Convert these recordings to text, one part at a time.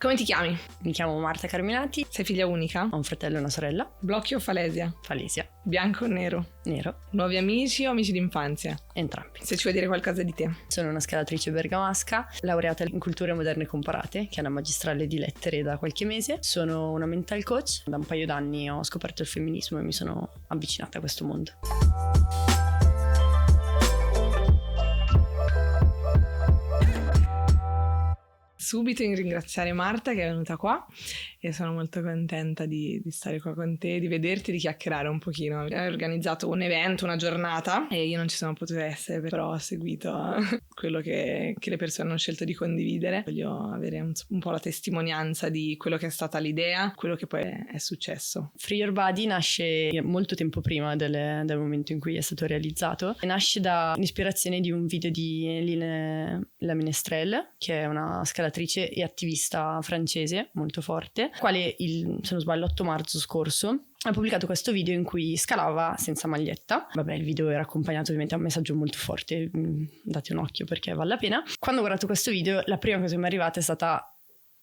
Come ti chiami? Mi chiamo Marta Carminati, Sei figlia unica? ho un fratello e una sorella. Blocchi o falesia? Falesia. Bianco o nero? Nero. Nuovi amici o amici d'infanzia? Entrambi. Se ci vuoi dire qualcosa di te. Sono una scalatrice bergamasca, laureata in culture moderne comparate, che è una magistrale di lettere da qualche mese. Sono una mental coach. Da un paio d'anni ho scoperto il femminismo e mi sono avvicinata a questo mondo. Subito in ringraziare Marta che è venuta qua e sono molto contenta di stare qua con te, di vederti, di chiacchierare un pochino. Hai organizzato un evento, una giornata e io non ci sono potuta essere, però ho seguito quello che le persone hanno scelto di condividere. Voglio avere un po' la testimonianza di quello che è stata l'idea, quello che poi è successo. Free Your Body nasce molto tempo prima del momento in cui è stato realizzato e nasce da un'ispirazione di un video di Line La Menestrel, che è una scalatrice e attivista francese molto forte, quale se non sbaglio l'8 marzo scorso ha pubblicato questo video in cui scalava senza maglietta. Vabbè, il video era accompagnato ovviamente a un messaggio molto forte, date un occhio perché vale la pena. Quando ho guardato questo video la prima cosa che mi è arrivata è stata: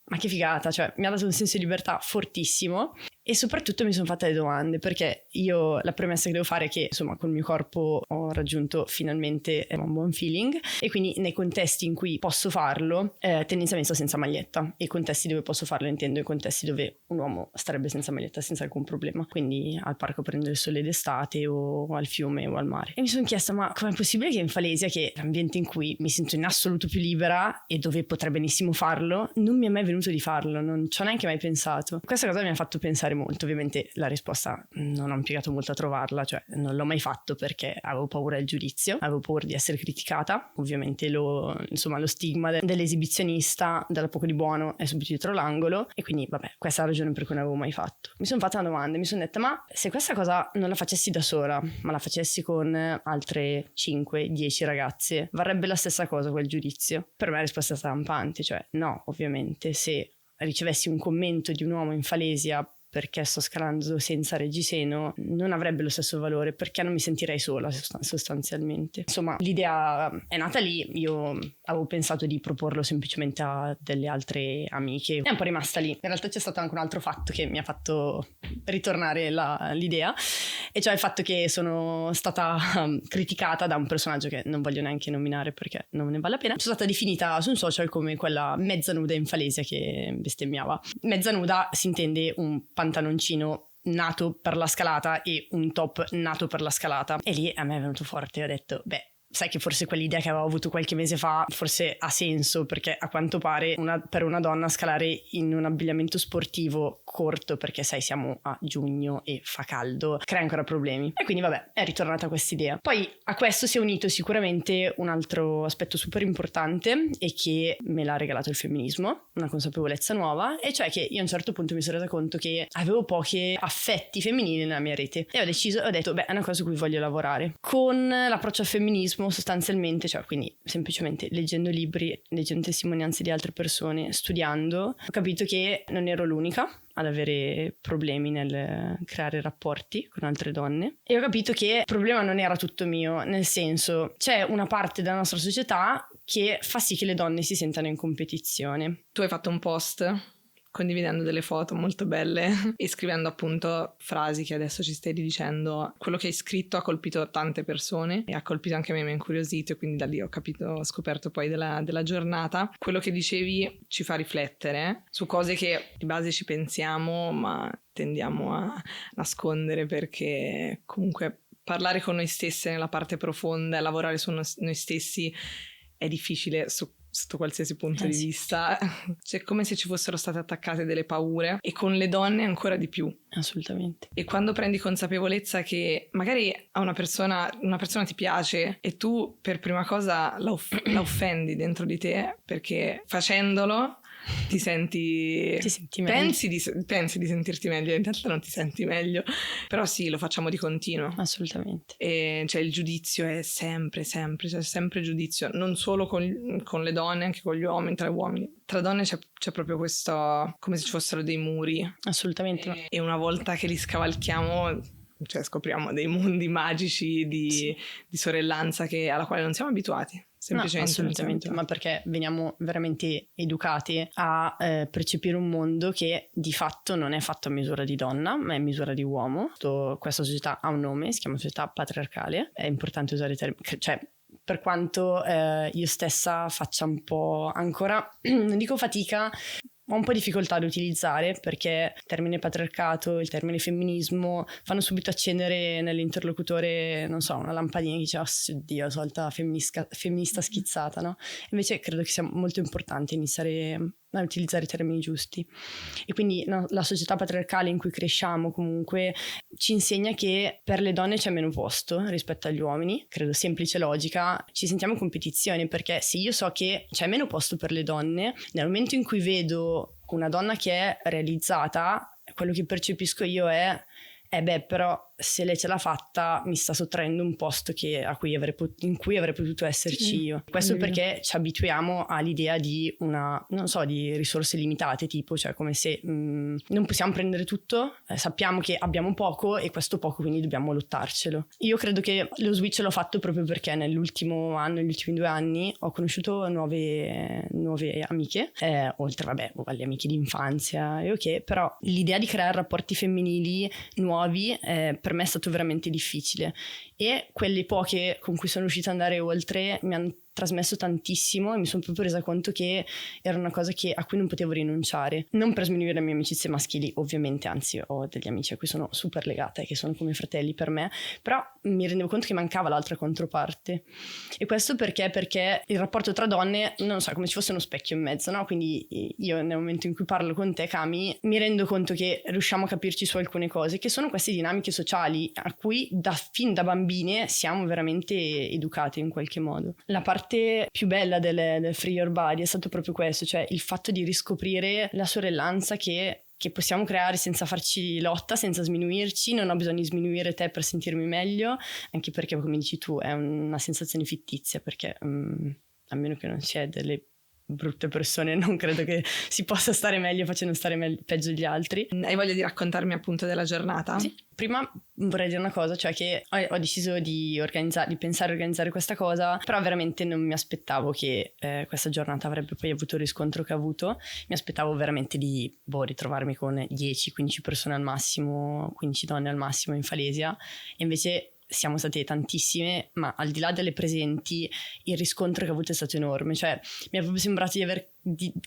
ma che figata, cioè mi ha dato un senso di libertà fortissimo e soprattutto mi sono fatta le domande, perché io la premessa che devo fare è che insomma col mio corpo ho raggiunto finalmente un buon feeling e quindi nei contesti in cui posso farlo tendenzialmente sto senza maglietta, e i contesti dove posso farlo intendo i contesti dove un uomo starebbe senza maglietta senza alcun problema, quindi al parco a prendere il sole d'estate o al fiume o al mare. E mi sono chiesta: ma com'è possibile che in Falesia, che è l'ambiente in cui mi sento in assoluto più libera e dove potrei benissimo farlo, non mi è mai venuto di farlo, non ci ho neanche mai pensato. Questa cosa mi ha fatto pensare molto. Ovviamente la risposta non ho impiegato molto a trovarla, cioè non l'ho mai fatto perché avevo paura del giudizio, avevo paura di essere criticata. Ovviamente lo stigma dell'esibizionista, della poco di buono, è subito dietro l'angolo, e quindi vabbè, questa è la ragione per cui non avevo mai fatto. Mi sono fatta una domanda, mi sono detta: ma se questa cosa non la facessi da sola, ma la facessi con altre 5-10 ragazze, varrebbe la stessa cosa quel giudizio? Per me la risposta è stampante, cioè no, ovviamente. Se ricevessi un commento di un uomo in Falesia perché sto scalando senza reggiseno non avrebbe lo stesso valore, perché non mi sentirei sola sostanzialmente. Insomma, l'idea è nata lì, io avevo pensato di proporlo semplicemente a delle altre amiche, è un po' rimasta lì. In realtà c'è stato anche un altro fatto che mi ha fatto ritornare l'idea, e cioè il fatto che sono stata criticata da un personaggio che non voglio neanche nominare perché non ne vale la pena. Sono stata definita su un social come quella mezza nuda in Falesia che bestemmiava. Mezza nuda si intende un pantaloncino nato per la scalata e un top nato per la scalata, e lì a me è venuto forte. Ho detto: beh, sai che forse quell'idea che avevo avuto qualche mese fa forse ha senso, perché a quanto pare per una donna scalare in un abbigliamento sportivo corto, perché sai siamo a giugno e fa caldo, crea ancora problemi. E quindi vabbè, è ritornata quest'idea. Poi a questo si è unito sicuramente un altro aspetto super importante, e che me l'ha regalato il femminismo, una consapevolezza nuova, e cioè che io a un certo punto mi sono resa conto che avevo pochi affetti femminili nella mia rete, e ho detto beh, è una cosa su cui voglio lavorare. Con l'approccio al femminismo sostanzialmente, cioè quindi semplicemente leggendo libri, leggendo testimonianze di altre persone, studiando, ho capito che non ero l'unica ad avere problemi nel creare rapporti con altre donne, e ho capito che il problema non era tutto mio, nel senso c'è una parte della nostra società che fa sì che le donne si sentano in competizione. Tu hai fatto un post condividendo delle foto molto belle e scrivendo appunto frasi che adesso ci stai dicendo. Quello che hai scritto ha colpito tante persone e ha colpito anche me, mi ha incuriosito, e quindi da lì ho scoperto poi della giornata. Quello che dicevi ci fa riflettere su cose che di base ci pensiamo ma tendiamo a nascondere, perché comunque parlare con noi stesse nella parte profonda e lavorare su noi stessi è difficile sotto qualsiasi punto di vista. C'è come se ci fossero state attaccate delle paure, e con le donne ancora di più. Assolutamente. E quando prendi consapevolezza che magari a una persona ti piace e tu per prima cosa la offendi dentro di te, perché facendolo ti senti meglio. pensi di sentirti meglio, in realtà non ti senti meglio, però sì, lo facciamo di continuo. Assolutamente. E cioè il giudizio è sempre c'è sempre giudizio, non solo con le donne, anche con gli uomini, tra uomini, tra donne c'è proprio questo, come se ci fossero dei muri. Assolutamente. E una volta che li scavalchiamo, cioè scopriamo dei mondi magici di sorellanza alla quale non siamo abituati. semplicemente. No, assolutamente, ma perché veniamo veramente educate a percepire un mondo che di fatto non è fatto a misura di donna, ma è a misura di uomo. Questa società ha un nome, si chiama società patriarcale. È importante usare i termini, cioè per quanto io stessa faccia un po' ancora, non dico fatica, ho un po' difficoltà ad utilizzare, perché il termine patriarcato, il termine femminismo fanno subito accendere nell'interlocutore, non so, una lampadina che dice: oh Dio, solita femminista schizzata, no? Invece credo che sia molto importante iniziare a utilizzare i termini giusti. E quindi no, la società patriarcale in cui cresciamo comunque ci insegna che per le donne c'è meno posto rispetto agli uomini. Credo semplice logica, ci sentiamo in competizione, perché se io so che c'è meno posto per le donne, nel momento in cui vedo una donna che è realizzata, quello che percepisco io è però se lei ce l'ha fatta mi sta sottraendo un posto in cui avrei potuto esserci io. Questo perché ci abituiamo all'idea di di risorse limitate, tipo, cioè come se non possiamo prendere tutto, sappiamo che abbiamo poco e questo poco quindi dobbiamo lottarcelo. Io credo che lo switch l'ho fatto proprio perché negli ultimi 2 anni ho conosciuto nuove amiche, oltre alle amiche d'infanzia e ok, però l'idea di creare rapporti femminili nuovi per me è stato veramente difficile, e quelle poche con cui sono riuscita ad andare oltre mi hanno trasmesso tantissimo e mi sono proprio resa conto che era una cosa a cui non potevo rinunciare. Non per sminuire le mie amicizie maschili, ovviamente, anzi ho degli amici a cui sono super legata e che sono come fratelli per me, però mi rendevo conto che mancava l'altra controparte. E questo perché il rapporto tra donne, non so, come ci fosse uno specchio in mezzo, no? Quindi io nel momento in cui parlo con te, Cami, mi rendo conto che riusciamo a capirci su alcune cose, che sono queste dinamiche sociali a cui fin da bambine siamo veramente educate in qualche modo. La parte più bella del Free Your Body è stato proprio questo, cioè il fatto di riscoprire la sorellanza che possiamo creare senza farci lotta, senza sminuirci. Non ho bisogno di sminuire te per sentirmi meglio, anche perché, come dici tu, è una sensazione fittizia, perché a meno che non si è delle brutte persone, non credo che si possa stare meglio facendo stare peggio gli altri. Hai voglia di raccontarmi appunto della giornata? Sì. Prima vorrei dire una cosa, cioè che ho deciso di pensare a organizzare questa cosa, però veramente non mi aspettavo che questa giornata avrebbe poi avuto il riscontro che ha avuto. Mi aspettavo veramente di ritrovarmi con 10-15 persone al massimo, 15 donne al massimo in Falesia, e invece siamo state tantissime, ma al di là delle presenti il riscontro che ha avuto è stato enorme. Cioè mi è proprio sembrato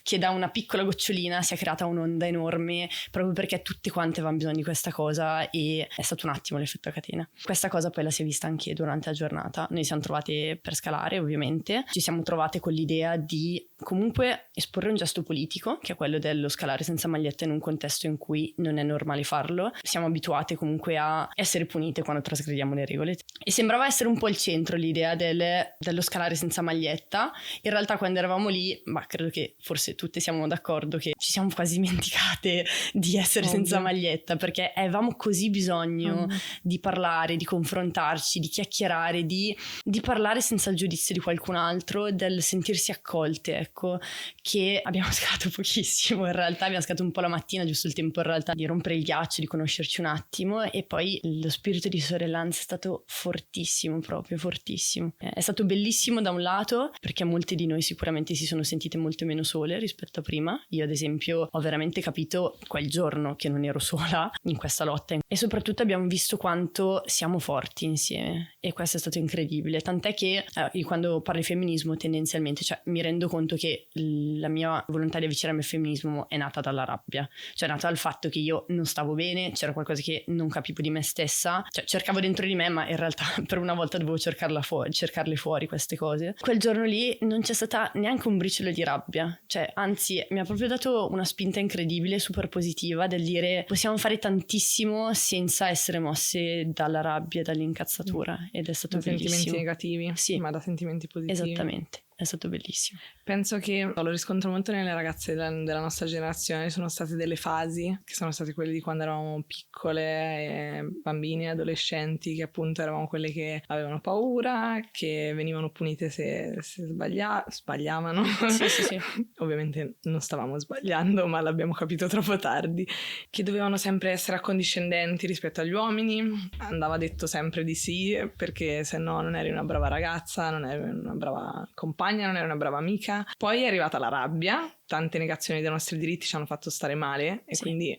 che da una piccola gocciolina si è creata un'onda enorme, proprio perché tutte quante avevano bisogno di questa cosa, e è stato un attimo l'effetto a catena. Questa cosa poi la si è vista anche durante la giornata. Noi siamo trovate per scalare, ovviamente, ci siamo trovate con l'idea di comunque esporre un gesto politico, che è quello dello scalare senza maglietta in un contesto in cui non è normale farlo. Siamo abituate comunque a essere punite quando trasgrediamo le regole, e sembrava essere un po' il centro l'idea dello scalare senza maglietta. In realtà quando eravamo lì, credo che forse tutte siamo d'accordo che ci siamo quasi dimenticate di essere senza maglietta, perché avevamo così bisogno di parlare, di confrontarci, di chiacchierare, di parlare senza il giudizio di qualcun altro, del sentirsi accolte, ecco, che abbiamo scalato pochissimo. In realtà abbiamo scalato un po' la mattina, giusto il tempo in realtà di rompere il ghiaccio, di conoscerci un attimo, e poi lo spirito di sorellanza è stato fortissimo, proprio fortissimo. È stato bellissimo da un lato, perché molte di noi sicuramente si sono sentite molto meno sole rispetto a prima. Io ad esempio ho veramente capito quel giorno che non ero sola in questa lotta, e soprattutto abbiamo visto quanto siamo forti insieme, e questo è stato incredibile. Tant'è che io quando parlo di femminismo tendenzialmente, cioè, mi rendo conto che la mia volontà di avvicinarmi al femminismo è nata dalla rabbia, cioè è nata dal fatto che io non stavo bene, c'era qualcosa che non capivo di me stessa, cioè cercavo dentro di me, ma in realtà per una volta dovevo cercarle fuori queste cose. Quel giorno lì non c'è stata neanche un briciolo di rabbia, cioè anzi mi ha proprio dato una spinta incredibile, super positiva, del dire possiamo fare tantissimo senza essere mosse dalla rabbia e dall'incazzatura, ed è stato da bellissimo. Sentimenti negativi, sì, ma da sentimenti positivi. Esattamente. è stato bellissimo. Penso che lo riscontro molto nelle ragazze della nostra generazione. Sono state delle fasi che sono state quelle di quando eravamo piccole, bambini e adolescenti, che appunto eravamo quelle che avevano paura, che venivano punite se sbagliavano. Sì. Ovviamente non stavamo sbagliando, ma l'abbiamo capito troppo tardi, che dovevano sempre essere accondiscendenti rispetto agli uomini. Andava detto sempre di sì, perché se no non eri una brava ragazza, non eri una brava compagna, non eri una brava amica. Poi è arrivata la rabbia, tante negazioni dei nostri diritti ci hanno fatto stare male e quindi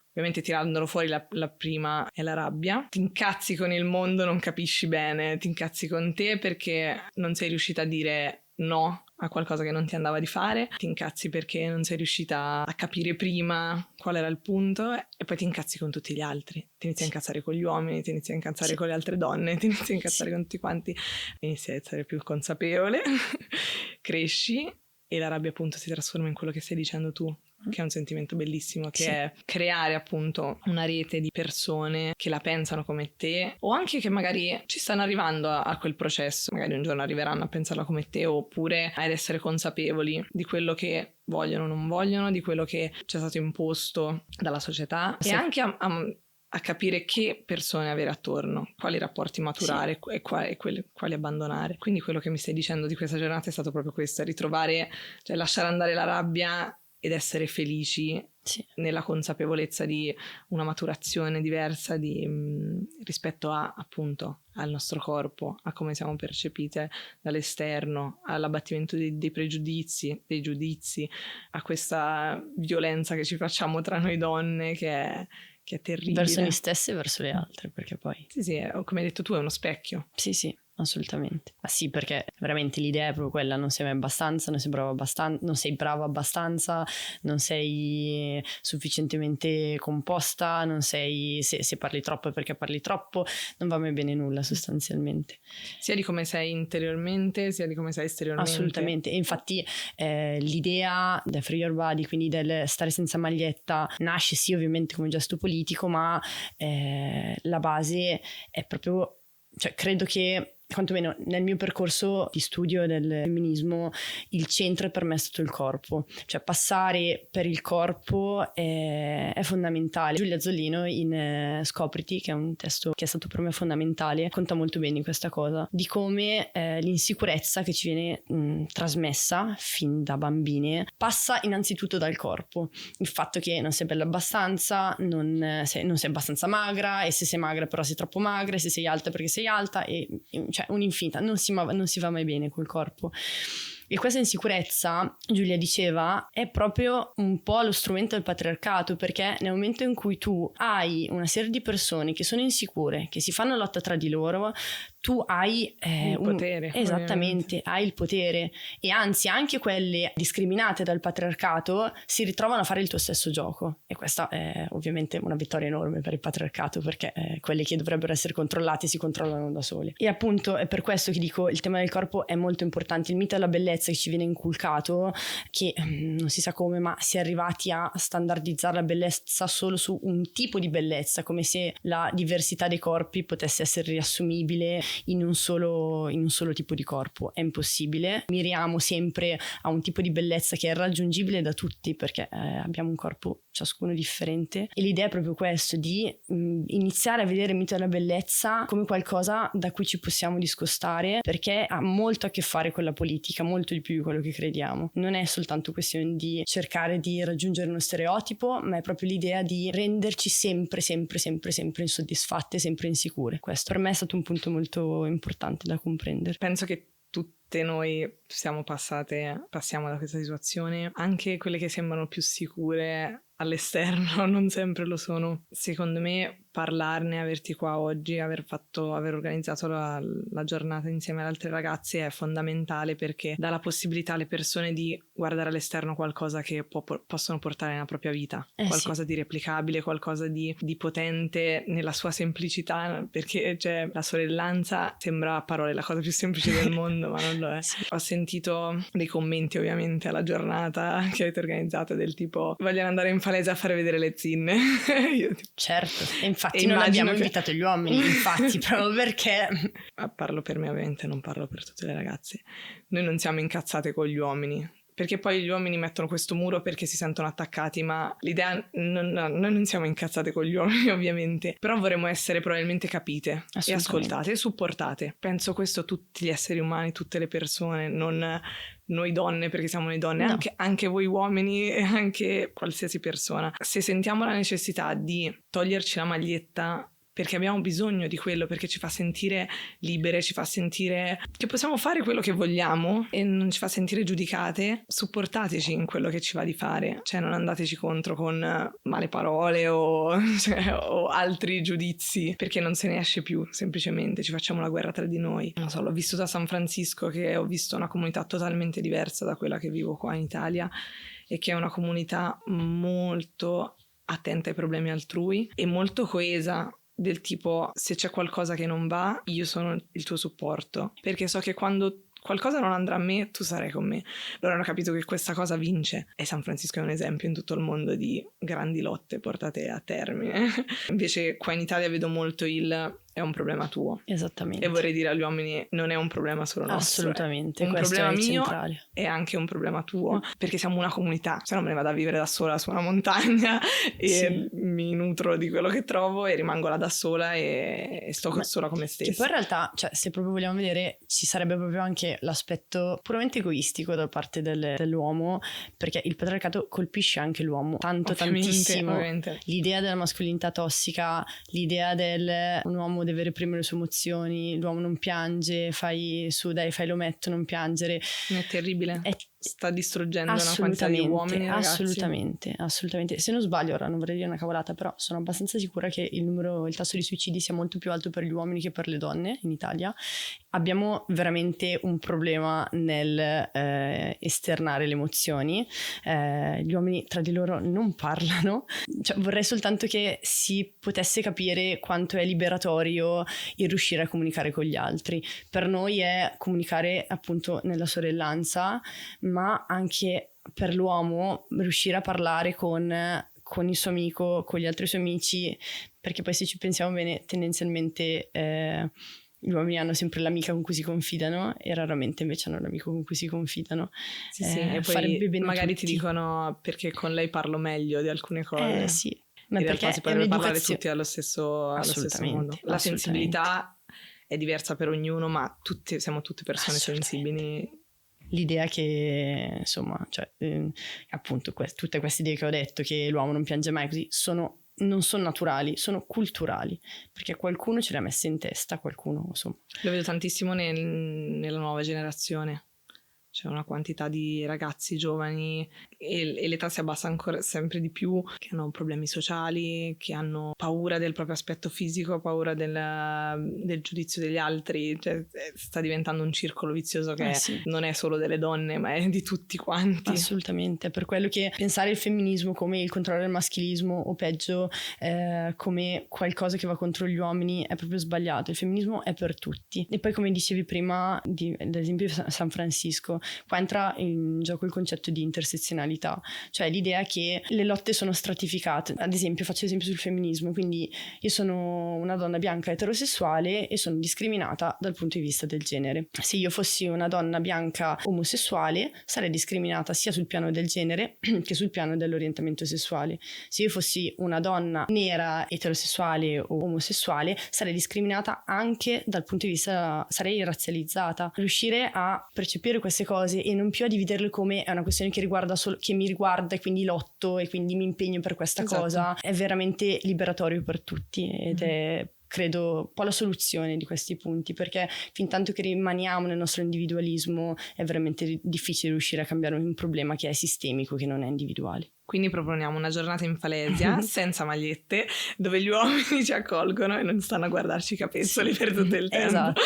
ovviamente tirandolo fuori la prima è la rabbia. Ti incazzi con il mondo, non capisci bene, ti incazzi con te perché non sei riuscita a dire no a qualcosa che non ti andava di fare, ti incazzi perché non sei riuscita a capire prima qual era il punto e poi ti incazzi con tutti gli altri, ti inizi a incazzare con gli uomini, ti inizi a incazzare con le altre donne, ti inizi a incazzare con tutti quanti, inizi a essere più consapevole, cresci e la rabbia appunto si trasforma in quello che stai dicendo tu, che è un sentimento bellissimo, che è creare appunto una rete di persone che la pensano come te o anche che magari ci stanno arrivando a quel processo, magari un giorno arriveranno a pensarla come te oppure ad essere consapevoli di quello che vogliono o non vogliono, di quello che ci è stato imposto dalla società e anche a capire che persone avere attorno, quali rapporti maturare e quali abbandonare. Quindi quello che mi stai dicendo di questa giornata è stato proprio questo, ritrovare, cioè lasciare andare la rabbia ed essere felici nella consapevolezza di una maturazione diversa rispetto appunto al nostro corpo, a come siamo percepite dall'esterno, all'abbattimento dei pregiudizi, dei giudizi, a questa violenza che ci facciamo tra noi donne che è terribile. Verso noi stesse e verso le altre, perché poi... Sì, come hai detto tu, è uno specchio. Sì, assolutamente. Ma sì, perché veramente l'idea è proprio quella, non sei mai abbastanza, non sei brava abbastanza, non sei sufficientemente composta, non sei, se parli troppo è perché parli troppo, non va mai bene nulla sostanzialmente. Sia di come sei interiormente, sia di come sei esteriormente. Assolutamente, e infatti l'idea del free your body, quindi del stare senza maglietta, nasce sì ovviamente come gesto politico, ma la base è proprio, cioè credo che quantomeno nel mio percorso di studio del femminismo il centro è per me stato il corpo, cioè passare per il corpo è fondamentale. Giulia Zollino in Scopriti, che è un testo che è stato per me fondamentale, conta molto bene in questa cosa, di come l'insicurezza che ci viene trasmessa fin da bambine passa innanzitutto dal corpo, il fatto che non sei bella abbastanza, non sei abbastanza magra, e se sei magra però sei troppo magra, e se sei alta perché sei alta, e cioè un'infinita, non si va mai bene col corpo. E questa insicurezza, Giulia diceva, è proprio un po' lo strumento del patriarcato, perché nel momento in cui tu hai una serie di persone che sono insicure, che si fanno lotta tra di loro, tu hai il potere. Esattamente, hai il potere, e anzi anche quelle discriminate dal patriarcato si ritrovano a fare il tuo stesso gioco, e questa è ovviamente una vittoria enorme per il patriarcato, perché quelli che dovrebbero essere controllati si controllano da soli. E appunto è per questo che dico, il tema del corpo è molto importante. Il mito della bellezza che ci viene inculcato, che non si sa come, ma si è arrivati a standardizzare la bellezza solo su un tipo di bellezza, come se la diversità dei corpi potesse essere riassumibile in un solo tipo di corpo. È impossibile. Miriamo sempre a un tipo di bellezza che è raggiungibile da tutti, perché abbiamo un corpo ciascuno differente, e l'idea è proprio questo, di iniziare a vedere il mito della bellezza come qualcosa da cui ci possiamo discostare, perché ha molto a che fare con la politica, molto di più di quello che crediamo. Non è soltanto questione di cercare di raggiungere uno stereotipo, ma è proprio l'idea di renderci sempre insoddisfatte, sempre insicure. Questo per me è stato un punto molto importante da comprendere. Penso che tutte noi passiamo da questa situazione, anche quelle che sembrano più sicure all'esterno non sempre lo sono. Secondo me parlarne, averti qua oggi, aver organizzato la giornata insieme ad altre ragazze è fondamentale, perché dà la possibilità alle persone di guardare all'esterno qualcosa che possono portare nella propria vita, qualcosa di replicabile, qualcosa di potente nella sua semplicità, perché cioè, la sorellanza sembra a parole la cosa più semplice del mondo, ma non lo è. Ho sentito dei commenti ovviamente alla giornata che avete organizzato del tipo: vogliono andare in palese a fare vedere le zinne. Io, tipo, certo, e infatti e non immagino abbiamo che- invitato gli uomini, infatti, proprio perché... Parlo per me ovviamente, non parlo per tutte le ragazze. Noi non siamo incazzate con gli uomini, perché poi gli uomini mettono questo muro perché si sentono attaccati, ma l'idea, no, noi non siamo incazzate con gli uomini ovviamente, però vorremmo essere probabilmente capite e Assolutamente. ascoltate e supportate. Penso questo tutti gli esseri umani, tutte le persone, non noi donne perché siamo noi donne, No. anche voi uomini e anche qualsiasi persona. Se sentiamo la necessità di toglierci la maglietta perché abbiamo bisogno di quello, perché ci fa sentire libere, ci fa sentire che possiamo fare quello che vogliamo e non ci fa sentire giudicate, supportateci in quello che ci va di fare, cioè non andateci contro con male parole o, o altri giudizi, perché non se ne esce più, semplicemente ci facciamo la guerra tra di noi. Non so, l'ho vissuto a San Francisco, che ho visto una comunità totalmente diversa da quella che vivo qua in Italia e che è una comunità molto attenta ai problemi altrui e molto coesa, del tipo, se c'è qualcosa che non va, io sono il tuo supporto, perché so che quando qualcosa non andrà a me, tu sarai con me. Loro hanno capito che questa cosa vince e San Francisco è un esempio in tutto il mondo di grandi lotte portate a termine. Invece qua in Italia vedo molto è un problema tuo. Esattamente. E vorrei dire agli uomini, non è un problema solo nostro. Assolutamente, Un questo problema è mio centrale. è anche un problema tuo, perché siamo una comunità, se no me ne vado a vivere da sola su una montagna e Sì. mi nutro di quello che trovo e rimango là da sola e sto sola con me Che stessa. poi in realtà, cioè, se proprio vogliamo vedere, ci sarebbe proprio anche l'aspetto puramente egoistico da parte dell'uomo, perché il patriarcato colpisce anche l'uomo tantissimo. Ovviamente. L'idea della mascolinità tossica, l'idea un uomo deve reprimere le sue emozioni, l'uomo non piange, fai l'ometto, non piangere. È terribile. Sta distruggendo una quantità di uomini e ragazzi. Assolutamente. Se non sbaglio, ora non vorrei dire una cavolata, però sono abbastanza sicura che il tasso di suicidi sia molto più alto per gli uomini che per le donne in Italia. Abbiamo veramente un problema nel esternare le emozioni. Gli uomini tra di loro non parlano. Cioè, vorrei soltanto che si potesse capire quanto è liberatorio il riuscire a comunicare con gli altri. Per noi è comunicare appunto nella sorellanza, ma anche per l'uomo riuscire a parlare con il suo amico, con gli altri suoi amici, perché poi se ci pensiamo bene tendenzialmente gli uomini hanno sempre l'amica con cui si confidano e raramente invece hanno l'amico con cui si confidano. Sì, e farebbe poi bene magari tutti. ti dicono perché con lei parlo meglio di alcune cose. Sì, ma in perché realtà si è potrebbe parlare un'educazione. tutti allo stesso modo. La Assolutamente. sensibilità è diversa per ognuno, ma siamo tutte persone sensibili. L'idea che, insomma, cioè, appunto, tutte queste idee che ho detto, che l'uomo non piange mai così, non sono naturali, sono culturali, perché qualcuno ce le ha messe in testa, qualcuno, insomma. Lo vedo tantissimo nella nuova generazione. C'è una quantità di ragazzi giovani e l'età si abbassa ancora sempre di più, che hanno problemi sociali, che hanno paura del proprio aspetto fisico, paura del giudizio degli altri. Cioè, sta diventando un circolo vizioso che non è solo delle donne, ma è di tutti quanti. Assolutamente, per quello che pensare il femminismo come il controllo del maschilismo o peggio come qualcosa che va contro gli uomini è proprio sbagliato. Il femminismo è per tutti. E poi, come dicevi prima, ad esempio San Francisco, qua entra in gioco il concetto di intersezionalità, cioè l'idea che le lotte sono stratificate. Ad esempio, faccio esempio sul femminismo, quindi io sono una donna bianca eterosessuale e sono discriminata dal punto di vista del genere. Se io fossi una donna bianca omosessuale sarei discriminata sia sul piano del genere che sul piano dell'orientamento sessuale. Se io fossi una donna nera eterosessuale o omosessuale sarei discriminata anche dal punto di vista, sarei razzializzata. Riuscire a percepire queste cose e non più a dividerle come è una questione che mi riguarda e quindi lotto e quindi mi impegno per questa cosa, è veramente liberatorio per tutti ed è, credo, un po' la soluzione di questi punti, perché fin tanto che rimaniamo nel nostro individualismo è veramente difficile riuscire a cambiare un problema che è sistemico, che non è individuale. Quindi proponiamo una giornata in Falesia senza magliette, dove gli uomini ci accolgono e non stanno a guardarci i capezzoli per tutto il tempo. Esatto.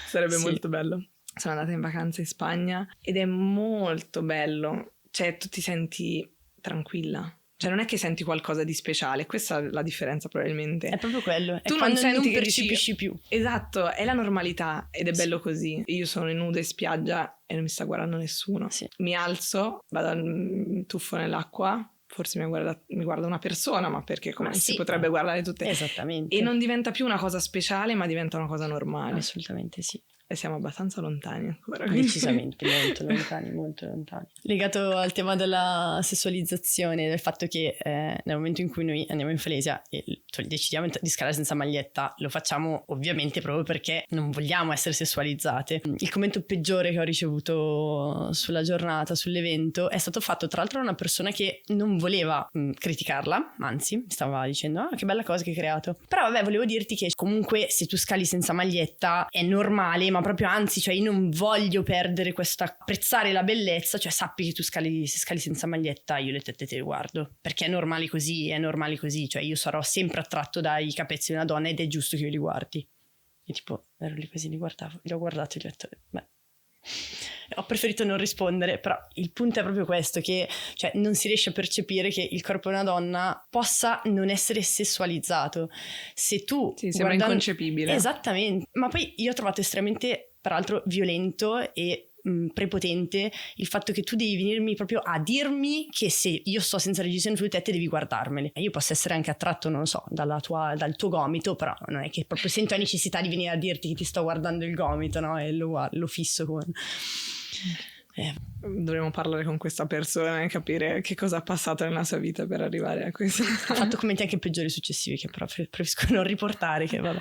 Sarebbe molto bello. Sono andata in vacanza in Spagna ed è molto bello, cioè tu ti senti tranquilla, cioè non è che senti qualcosa di speciale, questa è la differenza probabilmente. È proprio quello, tu è quando non non percepisci più. Esatto, è la normalità ed è bello così. Io sono nuda in spiaggia e non mi sta guardando nessuno. Mi alzo, vado al tuffo nell'acqua forse mi guarda una persona, ma perché come sì, si potrebbe guardare tutte? Esattamente. E non diventa più una cosa speciale, ma diventa una cosa normale. Assolutamente sì. E siamo abbastanza lontani ancora. Decisamente, molto lontani. Legato al tema della sessualizzazione, del fatto che nel momento in cui noi andiamo in Falesia e decidiamo di scalare senza maglietta, lo facciamo ovviamente proprio perché non vogliamo essere sessualizzate. Il commento peggiore che ho ricevuto sulla giornata, sull'evento, è stato fatto tra l'altro da una persona che non voleva criticarla, anzi stava dicendo che bella cosa che hai creato. Però vabbè, volevo dirti che comunque se tu scali senza maglietta è normale, ma proprio anzi, cioè io non voglio perdere questa apprezzare la bellezza, cioè sappi che tu se scali senza maglietta io le tette te le guardo, perché è normale così, cioè io sarò sempre attratto dai capezzoli di una donna ed è giusto che io li guardi. E tipo ero lì così, li guardavo, li ho guardati e gli ho detto beh, ho preferito non rispondere, però il punto è proprio questo, che cioè, non si riesce a percepire che il corpo di una donna possa non essere sessualizzato. Se tu sembra inconcepibile. Esattamente, ma poi io ho trovato estremamente, peraltro, violento e prepotente il fatto che tu devi venirmi proprio a dirmi che se io sto senza reggiseno sulle tette devi guardarmele. Io posso essere anche attratto, non lo so, dal tuo gomito, però non è che proprio sento la necessità di venire a dirti che ti sto guardando il gomito, no? E lo fisso con... Dovremmo parlare con questa persona e capire che cosa ha passato nella sua vita per arrivare a questo. Ha fatto commenti anche peggiori successivi che però preferisco non riportare, che vabbè.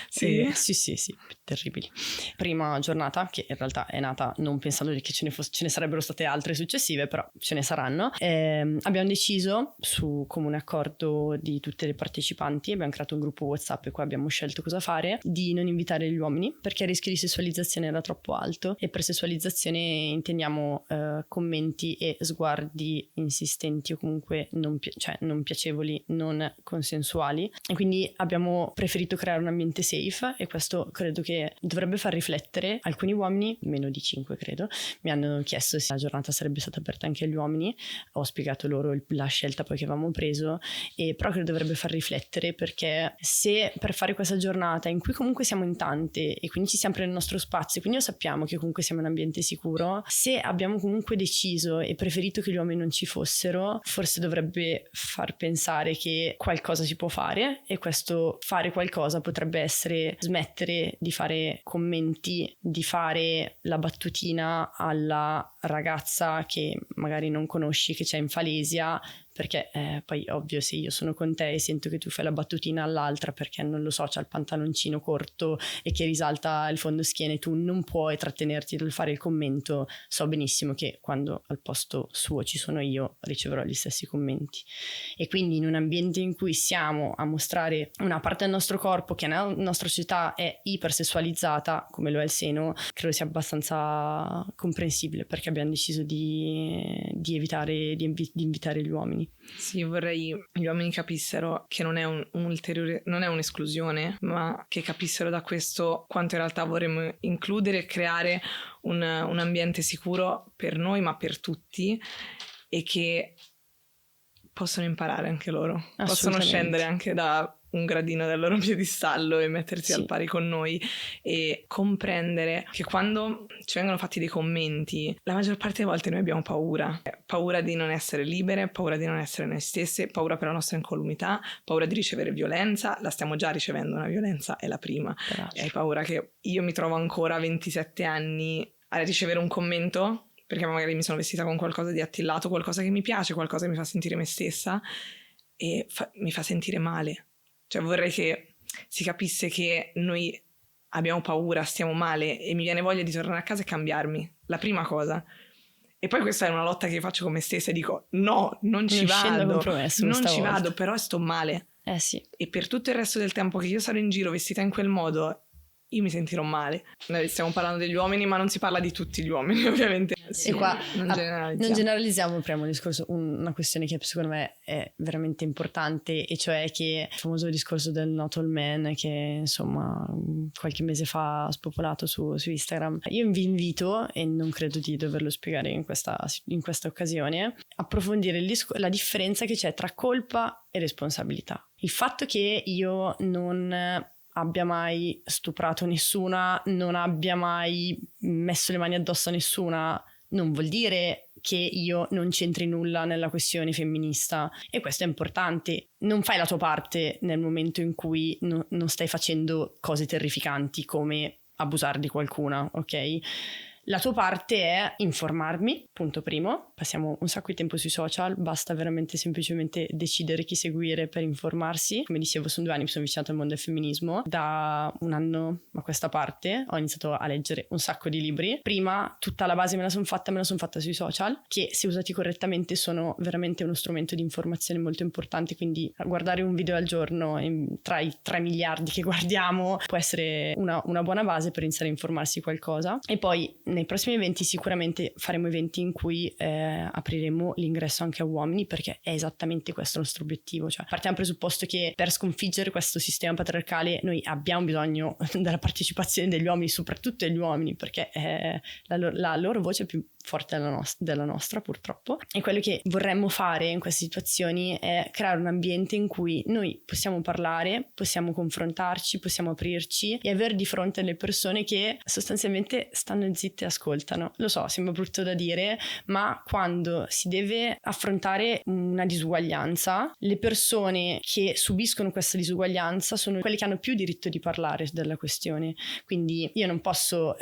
Sì? Sì, terribili. Prima giornata, che in realtà è nata non pensando che ce ne sarebbero state altre successive, però ce ne saranno. Abbiamo deciso, su comune accordo di tutte le partecipanti, abbiamo creato un gruppo WhatsApp e qua abbiamo scelto cosa fare, di non invitare gli uomini perché il rischio di sessualizzazione era troppo alto, e per sessualizzazione intendiamo commenti e sguardi insistenti o comunque non piacevoli, non consensuali, e quindi abbiamo preferito creare un ambiente safe, e questo credo che dovrebbe far riflettere alcuni uomini, meno di 5 credo, mi hanno chiesto se la giornata sarebbe stata aperta anche agli uomini, ho spiegato loro la scelta poi che avevamo preso, e però credo dovrebbe far riflettere, perché se per fare questa giornata in cui comunque siamo in tante e quindi ci siamo nel nostro spazio, quindi sappiamo che comunque siamo in un ambiente sicuro, se abbiamo comunque deciso e preferito che gli uomini non ci fossero, forse dovrebbe far pensare che qualcosa si può fare, e questo fare qualcosa potrebbe essere smettere di fare commenti, di fare la battutina alla ragazza che magari non conosci che c'è in Falesia, perché poi ovvio, se io sono con te e sento che tu fai la battutina all'altra perché non lo so, c'ha il pantaloncino corto e che risalta il fondoschiena e tu non puoi trattenerti dal fare il commento, so benissimo che quando al posto suo ci sono io riceverò gli stessi commenti. E quindi in un ambiente in cui siamo a mostrare una parte del nostro corpo che nella nostra società è ipersessualizzata, come lo è il seno, credo sia abbastanza comprensibile perché abbiamo deciso di evitare di invitare gli uomini. Sì, vorrei gli uomini capissero che non è non è un'esclusione, ma che capissero da questo quanto in realtà vorremmo includere e creare un ambiente sicuro per noi, ma per tutti, e che possono imparare anche loro, possono scendere anche da un gradino del loro piedistallo e mettersi al pari con noi, e comprendere che quando ci vengono fatti dei commenti, la maggior parte delle volte noi abbiamo paura di non essere libere, paura di non essere noi stesse, paura per la nostra incolumità, paura di ricevere violenza. La stiamo già ricevendo, una violenza è la prima, e hai paura che io mi trovo ancora a 27 anni a ricevere un commento perché magari mi sono vestita con qualcosa di attillato, qualcosa che mi piace, qualcosa che mi fa sentire me stessa, e mi fa sentire male. Cioè vorrei che si capisse che noi abbiamo paura, stiamo male, e mi viene voglia di tornare a casa e cambiarmi, la prima cosa. E poi questa è una lotta che faccio con me stessa e dico no, non ci vado, però sto male. Sì. E per tutto il resto del tempo che io sarò in giro vestita in quel modo, io mi sentirò male. Noi stiamo parlando degli uomini, ma non si parla di tutti gli uomini, ovviamente. Sì, e qua non generalizziamo, apriamo il discorso, una questione che secondo me è veramente importante, e cioè che il famoso discorso del not all men, che insomma qualche mese fa ha spopolato su Instagram. Io vi invito, e non credo di doverlo spiegare in questa occasione, a approfondire la differenza che c'è tra colpa e responsabilità. Il fatto che io non abbia mai stuprato nessuna, non abbia mai messo le mani addosso a nessuna, non vuol dire che io non c'entri nulla nella questione femminista, e questo è importante. Non fai la tua parte nel momento in cui non stai facendo cose terrificanti come abusare di qualcuna, ok? La tua parte è informarmi, punto primo. Passiamo un sacco di tempo sui social, basta veramente semplicemente decidere chi seguire per informarsi. Come dicevo, sono 2 anni che sono avvicinata al mondo del femminismo. Da un anno a questa parte ho iniziato a leggere un sacco di libri. Prima tutta la base me la sono fatta sui social, che se usati correttamente sono veramente uno strumento di informazione molto importante, quindi guardare un video al giorno tra i 3 miliardi che guardiamo può essere una buona base per iniziare a informarsi qualcosa. E poi nei prossimi eventi sicuramente faremo eventi in cui apriremo l'ingresso anche a uomini, perché è esattamente questo il nostro obiettivo. Cioè, partiamo dal presupposto che per sconfiggere questo sistema patriarcale noi abbiamo bisogno della partecipazione degli uomini, soprattutto degli uomini, perché la loro voce è più forte della nostra, purtroppo. E quello che vorremmo fare in queste situazioni è creare un ambiente in cui noi possiamo parlare, possiamo confrontarci, possiamo aprirci e avere di fronte delle persone che sostanzialmente stanno zitte e ascoltano. Lo so, sembra brutto da dire, ma quando si deve affrontare una disuguaglianza, le persone che subiscono questa disuguaglianza sono quelle che hanno più diritto di parlare della questione. Quindi io non posso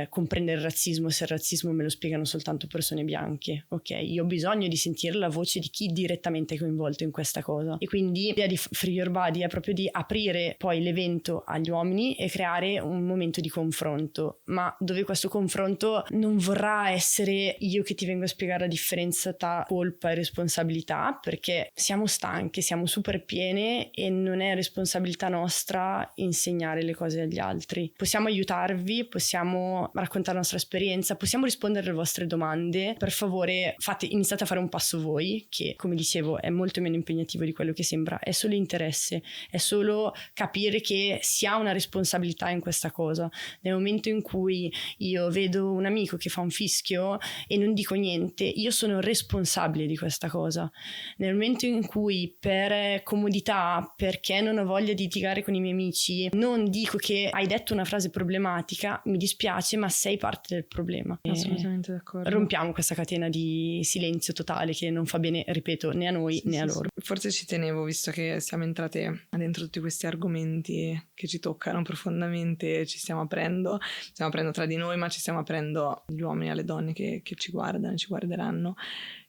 comprendere il razzismo se il razzismo me lo spiegano soltanto persone bianche, ok? Io ho bisogno di sentire la voce di chi direttamente è coinvolto in questa cosa, e quindi l'idea di Free Your Body è proprio di aprire poi l'evento agli uomini e creare un momento di confronto, ma dove questo confronto non vorrà essere io che ti vengo a spiegare la differenza tra colpa e responsabilità, perché siamo stanche, siamo super piene e non è responsabilità nostra insegnare le cose agli altri. Possiamo aiutarvi, possiamo raccontare la nostra esperienza, possiamo rispondere alle vostre domande. Per favore iniziate a fare un passo voi, che come dicevo è molto meno impegnativo di quello che sembra, è solo interesse, è solo capire che si ha una responsabilità in questa cosa. Nel momento in cui io vedo un amico che fa un fischio e non dico niente, io sono responsabile di questa cosa. Nel momento in cui per comodità, perché non ho voglia di litigare con i miei amici, non dico che hai detto una frase problematica, mi dispiace, ma sei parte del problema. Assolutamente d'accordo. Rompiamo questa catena di silenzio totale che non fa bene, ripeto, né a noi né a loro. Forse ci tenevo, visto che siamo entrate dentro tutti questi argomenti che ci toccano profondamente, ci stiamo aprendo tra di noi, ma ci stiamo aprendo agli uomini e alle donne che ci guardano, ci guarderanno,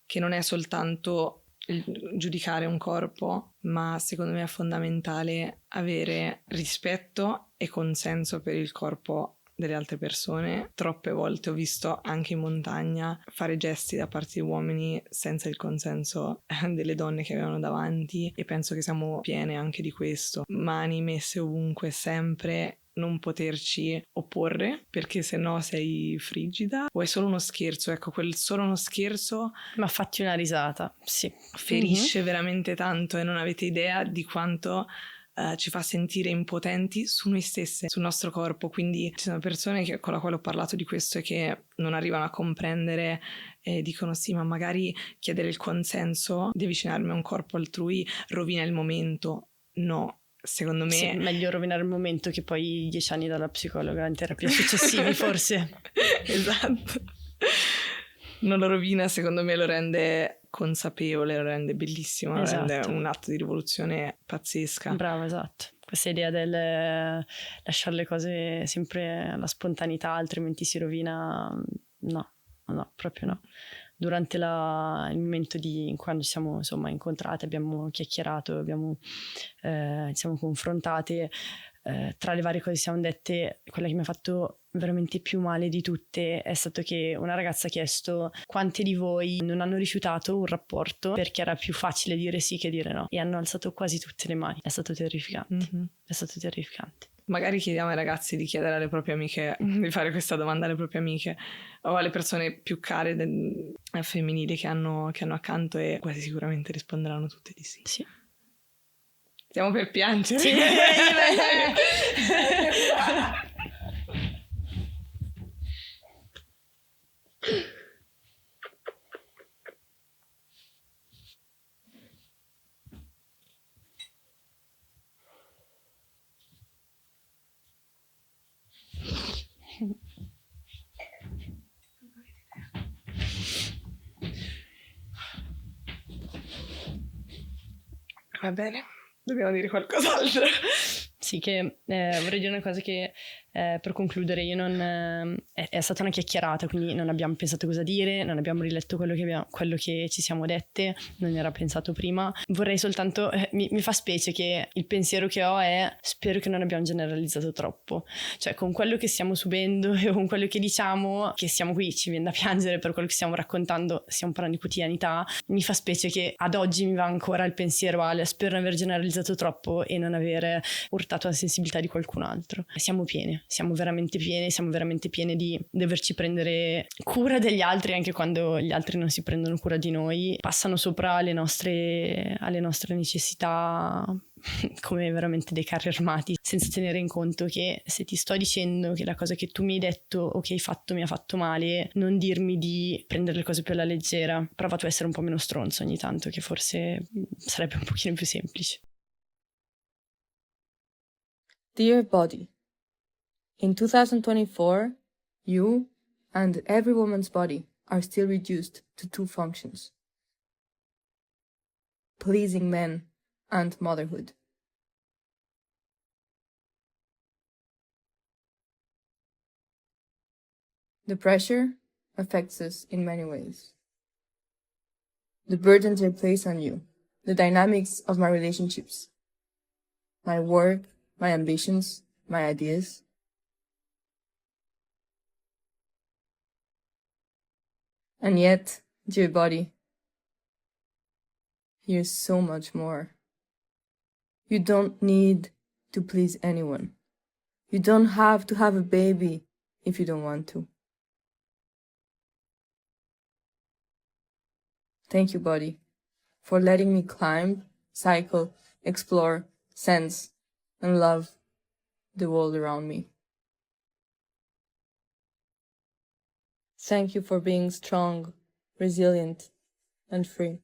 che non è soltanto il giudicare un corpo, ma secondo me è fondamentale avere rispetto e consenso per il corpo delle altre persone. Troppe volte ho visto anche in montagna fare gesti da parte di uomini senza il consenso delle donne che avevano davanti, e penso che siamo piene anche di questo. Mani messe ovunque, sempre, non poterci opporre perché sennò sei frigida o è solo uno scherzo. Ecco, quel solo uno scherzo, ma fatti una risata, sì, ferisce veramente tanto, e non avete idea di quanto ci fa sentire impotenti su noi stesse, sul nostro corpo. Quindi ci sono persone con la quale ho parlato di questo e che non arrivano a comprendere e dicono sì, ma magari chiedere il consenso di avvicinarmi a un corpo altrui rovina il momento. No, secondo me sì, meglio rovinare il momento che poi 10 anni dalla psicologa in terapia successivi forse. Esatto, non lo rovina, secondo me lo rende consapevole, lo rende bellissimo, esatto. Lo rende un atto di rivoluzione pazzesca. Bravo, esatto. Questa idea del lasciare le cose sempre alla spontaneità, altrimenti si rovina, no, proprio no. Durante il momento quando ci siamo insomma incontrate, abbiamo chiacchierato, siamo confrontate, tra le varie cose che siamo dette, quella che mi ha fatto veramente più male di tutte è stato che una ragazza ha chiesto quante di voi non hanno rifiutato un rapporto perché era più facile dire sì che dire no, e hanno alzato quasi tutte le mani. È stato terrificante. È stato terrificante. Magari chiediamo ai ragazzi di chiedere alle proprie amiche, di fare questa domanda alle proprie amiche o alle persone più care femminili che hanno accanto, e quasi sicuramente risponderanno tutte di sì. Sì. Stiamo per piangere. Sì. Va bene, dobbiamo dire qualcos'altro. Sì, che vorrei dire una cosa che per concludere io non è stata una chiacchierata, quindi non abbiamo pensato cosa dire, non abbiamo riletto quello che ci siamo dette, non era pensato prima. Vorrei soltanto, mi fa specie che il pensiero che ho è: spero che non abbiamo generalizzato troppo, cioè con quello che stiamo subendo e con quello che diciamo, che siamo qui, ci viene da piangere per quello che stiamo raccontando, stiamo parlando di quotidianità. Mi fa specie che ad oggi mi va ancora il pensiero: Ale, spero non aver generalizzato troppo e non aver urtato la sensibilità di qualcun altro. Siamo veramente pieni di doverci prendere cura degli altri anche quando gli altri non si prendono cura di noi, passano sopra alle nostre necessità come veramente dei carri armati, senza tenere in conto che se ti sto dicendo che la cosa che tu mi hai detto o che hai fatto mi ha fatto male, non dirmi di prendere le cose più alla leggera. Prova tu a essere un po' meno stronzo ogni tanto, che forse sarebbe un pochino più semplice. Dear body, in 2024, you and every woman's body are still reduced to two functions: pleasing men and motherhood. The pressure affects us in many ways. The burdens I place on you, the dynamics of my relationships, my work, my ambitions, my ideas. And yet, dear body, here's so much more. You don't need to please anyone. You don't have to have a baby if you don't want to. Thank you, body, for letting me climb, cycle, explore, sense, and love the world around me. Thank you for being strong, resilient, and free.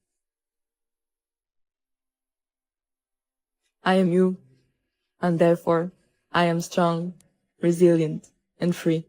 I am you, and therefore I am strong, resilient, and free.